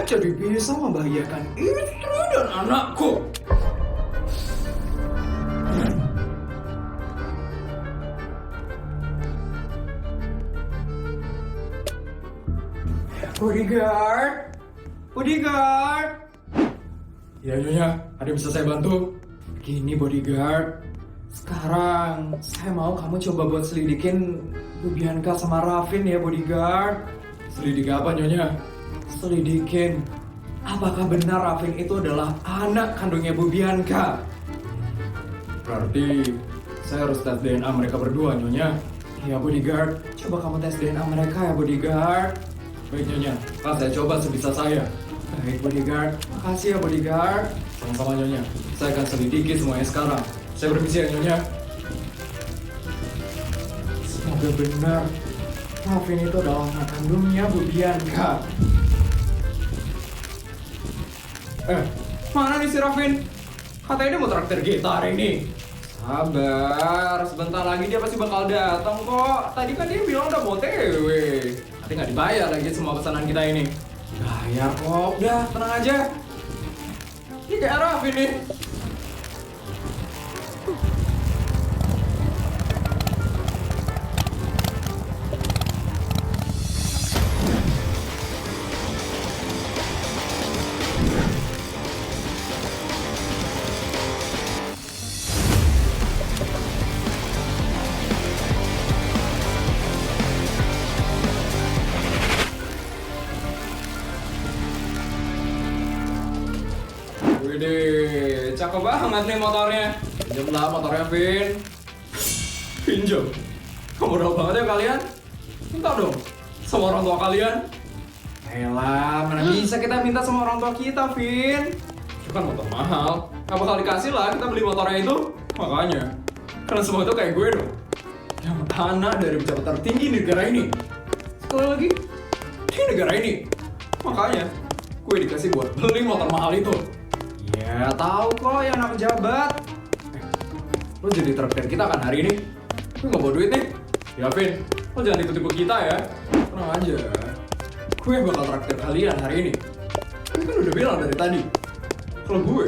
jadi bisa membahayakan istri dan anakku? Bodyguard, bodyguard. Ya Nyonya, ada yang bisa saya bantu? Gini bodyguard, sekarang saya mau kamu coba buat selidikin Bu Bianca sama Raffin ya bodyguard. Selidik apa Nyonya? Selidikin apakah benar Raffin itu adalah anak kandungnya Bu Bianca. Berarti saya harus tes DNA mereka berdua Nyonya. Ya bodyguard, coba kamu tes DNA mereka ya bodyguard. Baik Nyonya, saya coba sebisa saya. Baik bodyguard, makasih ya bodyguard. Sama-sama Nyonya, saya akan selidiki semuanya sekarang. Saya permisi ya Nyonya. Semoga benar Raffin itu adalah anak kandungnya Bu Bianca. Mana nih si Raffin? Katanya dia mau traktir kita hari ini. Sabar, sebentar lagi dia pasti bakal datang kok. Tadi kan dia bilang udah mau TW. Nanti nggak dibayar lagi semua pesanan kita ini. Bayar kok, udah tenang aja. Ini kayak Raffin nih. Widih, cakep banget nih motornya. Pinjam lah motornya, Vin. Pinjam? Modal banget ya kalian. Minta dong sama orang tua kalian. Elah, mana bisa kita minta sama orang tua kita, Vin? Itu kan motor mahal. Gak bakal dikasih lah kita beli motornya itu. Makanya, karena semua itu kayak gue dong. Yang anak dari pejabat tertinggi di negara ini. Sekali lagi, di negara ini. Makanya, gue dikasih buat beli motor mahal itu. Ya tahu kok yang anak pejabat. Lo jadi traktir kita kan hari ini? Gue nggak bawa duit nih. Ya Vin, lo jangan tipu-tipu kita ya. Tenang aja. Gue bakal traktir kalian hari ini. Gue kan udah bilang dari tadi. Kalau gue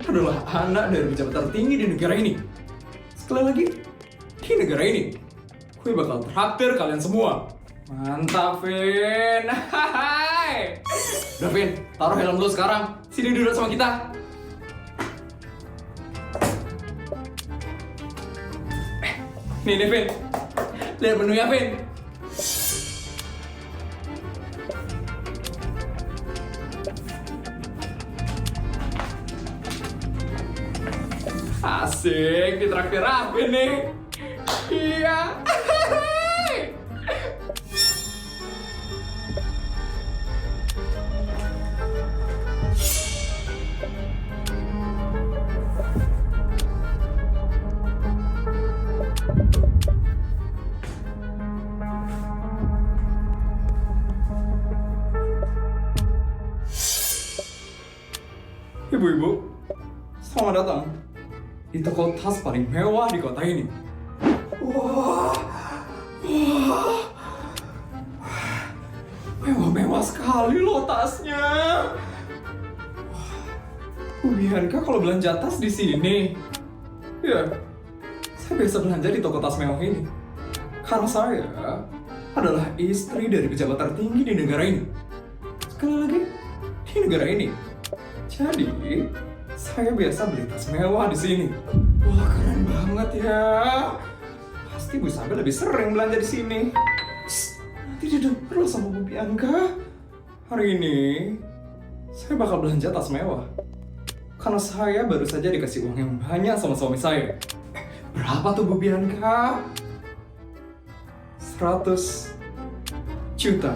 adalah anak dari pejabat tertinggi di negara ini. Sekali lagi, di negara ini. Gue bakal traktir kalian semua. Mantap Vin. Hai. Udah Vin, taruh helm dulu sekarang. Sini duduk sama kita. Nih Vin. Lihat menunya Vin. Asik, ditraktir Raffin nih. Iya. Ibu-ibu, selamat datang di toko tas paling mewah di kota ini. Wah, mewah-mewah sekali loh tasnya. Bu Bianca kalau belanja tas di sini, ya, saya biasa belanja di toko tas mewah ini. Karena saya adalah istri dari pejabat tertinggi di negara ini. Sekali lagi, di negara ini. Jadi, saya biasa beli tas mewah di sini. Wah, keren banget ya. Pasti Bu Isabel lebih sering belanja di sini. Nanti didengar loh sama Bu Bianca. Hari ini, saya bakal belanja tas mewah. Karena saya baru saja dikasih uang yang banyak sama suami saya. Berapa tuh Bu Bianca? 100 juta.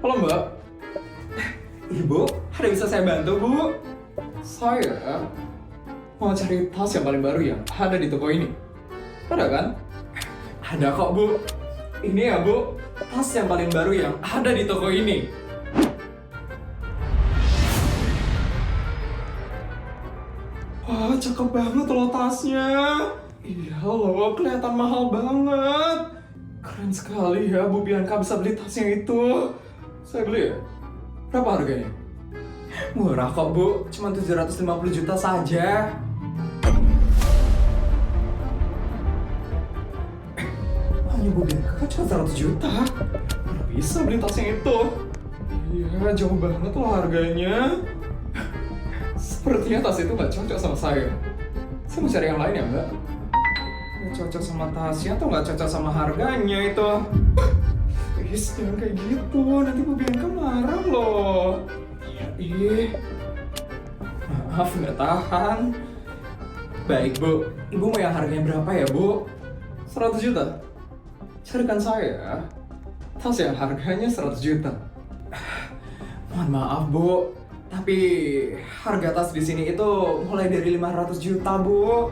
Halo Mbak, Ibu, ada bisa saya bantu Bu? Saya mau cari tas yang paling baru yang ada di toko ini. Ada kan? Ada kok Bu. Ini ya Bu, tas yang paling baru yang ada di toko ini. Wah, cakep banget loh tasnya. Iya loh, kelihatan mahal banget. Keren sekali ya, Bu Bianca bisa beli tasnya itu. Saya beli ya? Berapa harganya? Murah kok Bu, cuma 750 juta saja. Hanya Bu Bianca kan cuma 100 juta. Mana bisa beli tasnya itu? Iya, jauh banget loh harganya. Sepertinya tas itu nggak cocok sama saya. Saya mau cari yang lain ya, Mbak? Nggak cocok sama tasnya atau nggak cocok sama harganya itu? Is, jangan kayak gitu. Nanti Bu Bianca marah loh. Ih, maaf nggak tahan. Baik Bu, Ibu mau yang harganya berapa ya Bu? 100 juta? Carikan saya tas yang harganya 100 juta. Mohon maaf Bu, tapi harga tas di sini itu mulai dari 500 juta Bu.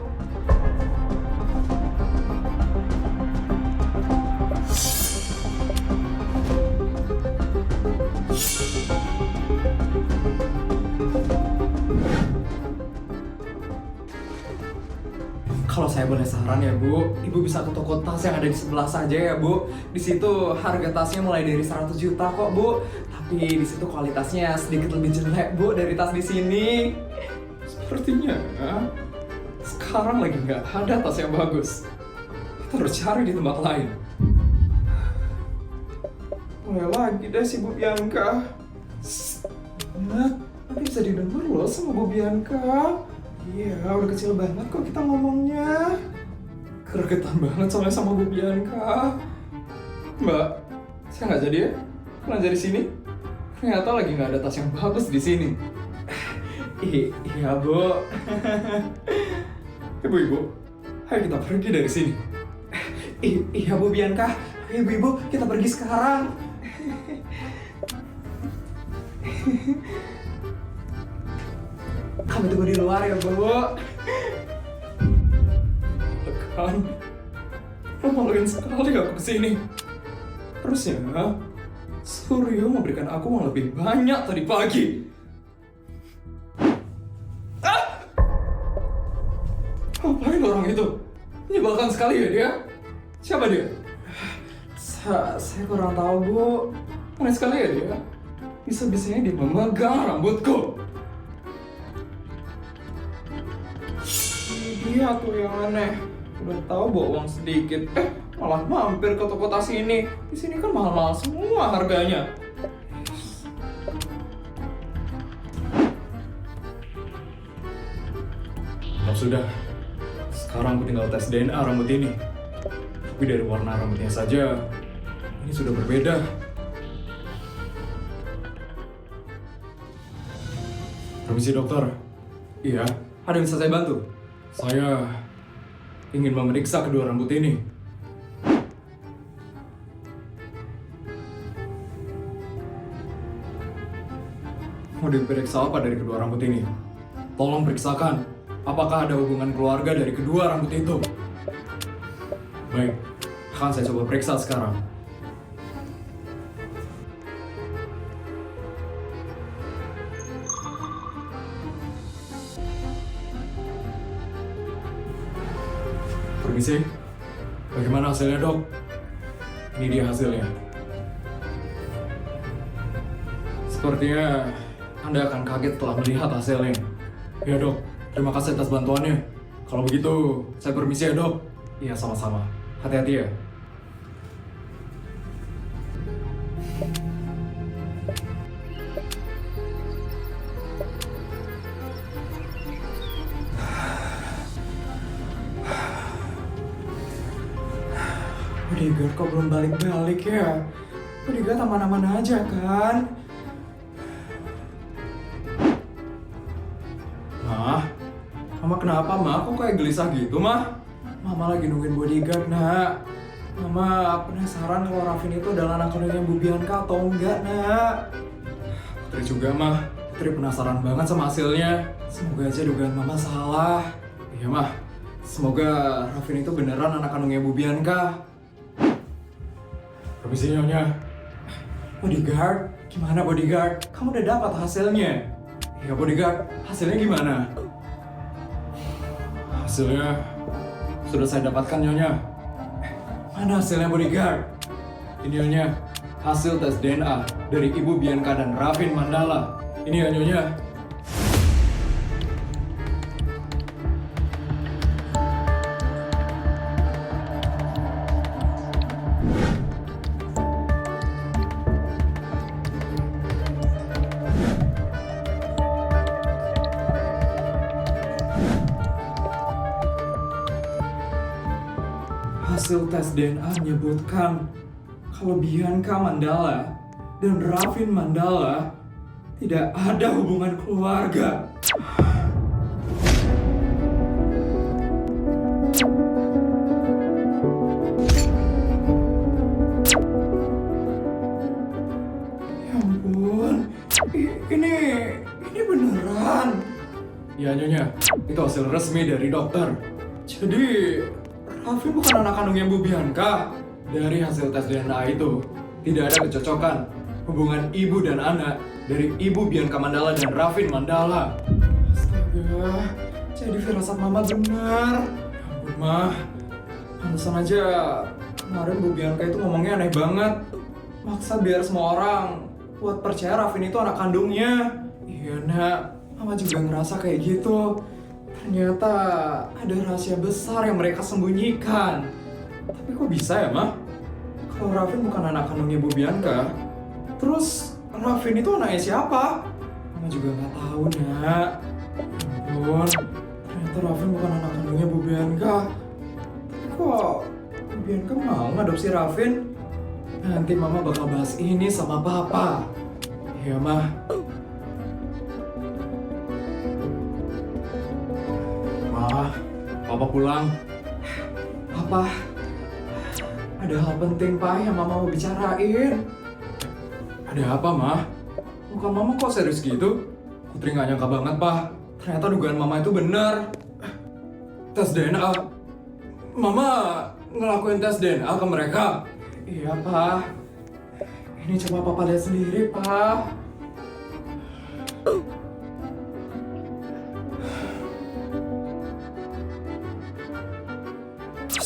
Kalau saya boleh saran ya Bu, Ibu bisa ke toko tas yang ada di sebelah saja ya Bu. Di situ harga tasnya mulai dari 100 juta kok Bu. Tapi di situ kualitasnya sedikit lebih jelek Bu dari tas di sini. Sepertinya sekarang lagi nggak ada tas yang bagus. Kita harus cari di tempat lain. Mulai lagi deh si Bu Bianca. Nah, nanti bisa didengar loh sama Bu Bianca. Iya, udah kecil banget kok kita ngomongnya. Gregetan banget soalnya sama Bu Bianca. Mbak, saya nggak jadi ya belanja di sini. Ternyata lagi nggak ada tas yang bagus di sini. Iya Bu. Ibu-ibu, ayo kita pergi dari sini. Iya Bu Bianca, ibu-ibu kita pergi sekarang. Kamu tunggu di luar ya, Bu. Kan, maluin sekali aku kesini. Harusnya Suryo memberikan aku uang lebih banyak tadi pagi. Ngapain orang itu? Menyebalkan sekali ya dia. Siapa dia? Saya kurang tahu, Bu. Aneh sekali ya dia. Bisa-bisanya dia memegang rambutku. Dia tuh yang aneh. Udah tahu bawa uang sedikit, malah mampir ke toko tas ini. Di sini kan mahal-mahal semua harganya. Oh, sudah. Sekarang aku tinggal tes DNA rambut ini. Tapi dari warna rambutnya saja, ini sudah berbeda. Permisi dokter. Iya, ada yang bisa saya bantu? Saya ingin memeriksa kedua rambut ini. Mau diperiksa apa dari kedua rambut ini? Tolong periksakan, apakah ada hubungan keluarga dari kedua rambut itu? Baik, akan saya coba periksa sekarang. Permisi, bagaimana hasilnya dok? Ini dia hasilnya. Sepertinya Anda akan kaget setelah melihat hasilnya. Ya dok, terima kasih atas bantuannya. Kalau begitu, saya permisi ya dok. Iya sama-sama, hati-hati ya. Bodyguard kok belum balik-balik ya? Bodyguard aman-aman aja kan? Mama kenapa, Ma? Kok kayak gelisah gitu, Ma? Mama lagi nungguin bodyguard, Nak. Mama penasaran kalau Raffin itu adalah anak kandungnya Bu Bianca atau enggak, Nak. Putri juga, Ma. Putri penasaran banget sama hasilnya. Semoga aja dugaan Mama salah. Iya, Ma. Semoga Raffin itu beneran anak kandungnya Bu Bianca. Permisi, Nyonya. Bodyguard? Gimana, Bodyguard? Kamu udah dapat hasilnya? Iya, Bodyguard. Hasilnya gimana? Hasilnya sudah saya dapatkan, Nyonya. Mana hasilnya, bodyguard? Ini, Nyonya, hasil tes DNA dari Ibu Bianca dan Raffin Mandala. Ini ya, Nyonya. Hasil tes DNA menyebutkan kalau Bianca Mandala dan Raffin Mandala tidak ada hubungan keluarga. Ya ampun, ini beneran. Ya, Nyonya, itu hasil resmi dari dokter. Jadi Raffin bukan anak kandungnya Bu Bianca. Dari hasil tes DNA itu, tidak ada kecocokan hubungan ibu dan anak dari Ibu Bianca Mandala dan Raffin Mandala. Astaga, jadi firasat Mama benar. Ya ampun, Ma. Pantesan aja kemarin Bu Bianca itu ngomongnya aneh banget. Maksa biar semua orang buat percaya Raffin itu anak kandungnya. Iya, Nak. Mama juga ngerasa kayak gitu. Ternyata ada rahasia besar yang mereka sembunyikan. Tapi kok bisa ya, Ma? Kalau Raffin bukan anak kandungnya Bu Bianca, terus Raffin itu anaknya siapa? Mama juga nggak tahu, Nak. Ya ampun, ternyata Raffin bukan anak kandungnya Bu Bianca. Tapi kok Bu Bianca mau ngadopsi Raffin? Nanti Mama bakal bahas ini sama Papa. Iya, Ma. Papa pulang. Papa, ada hal penting, Pak, yang Mama mau bicarain. Ada apa, Ma? Muka Mama kok serius gitu? Putri nggak nyangka banget, Pak. Ternyata dugaan Mama itu benar. Tes DNA. Mama ngelakuin tes DNA ke mereka. Iya, Pak. Ini coba Papa lihat sendiri, Pak.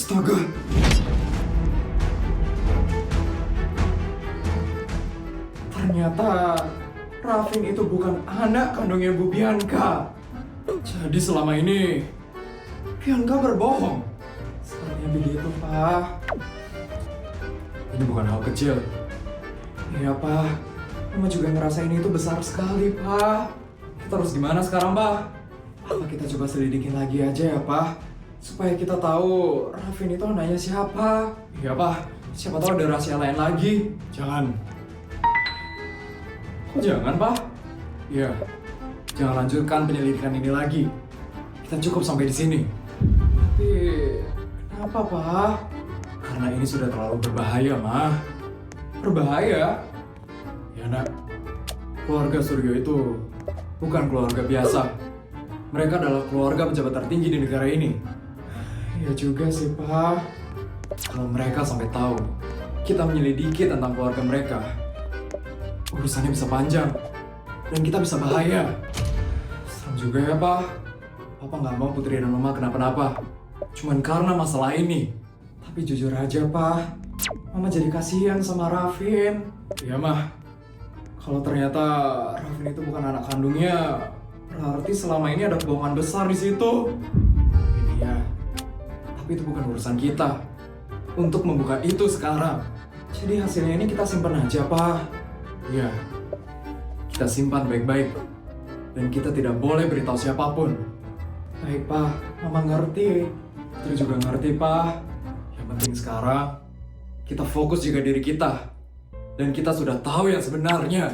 Astaga. Ternyata Raffin itu bukan anak kandungnya Bu Bianca. Jadi selama ini Bianca berbohong. Sepertinya begitu, Pak. Ini bukan hal kecil. Iya, Pak. Mama juga ngerasain itu besar sekali, Pak. Kita harus gimana sekarang, Pak? Apa kita coba selidikin lagi aja ya, Pak? Supaya kita tahu Raffin itu anaknya siapa. Iya, Pak. Siapa tahu ada rahasia lain lagi. Jangan. Kok jangan, Pak? Iya. Jangan lanjutkan penyelidikan ini lagi. Kita cukup sampai di sini. Tapi kenapa, Pak? Karena ini sudah terlalu berbahaya, Ma. Berbahaya? Ya, Nak. Keluarga Suryo itu bukan keluarga biasa. Mereka adalah keluarga pejabat tertinggi di negara ini. Iya juga sih, Pak. Kalau mereka sampai tahu kita menyelidiki tentang keluarga mereka, urusannya bisa panjang dan kita bisa bahaya. Serem juga ya, Pak. Papa nggak mau Putri dan Mama kenapa-napa. Cuman karena masalah ini. Tapi jujur aja, Pak, Mama jadi kasihan sama Raffin. Iya, Mah. Kalau ternyata Raffin itu bukan anak kandungnya, berarti selama ini ada kebohongan besar di situ. Iya. Tapi itu bukan urusan kita untuk membuka itu sekarang. Jadi hasilnya ini kita simpan aja, Pak. Iya, kita simpan baik-baik. Dan kita tidak boleh beritahu siapapun. Baik, Pak. Mama ngerti. Putri juga ngerti, Pak. Yang penting sekarang, kita fokus jaga diri kita. Dan kita sudah tahu yang sebenarnya.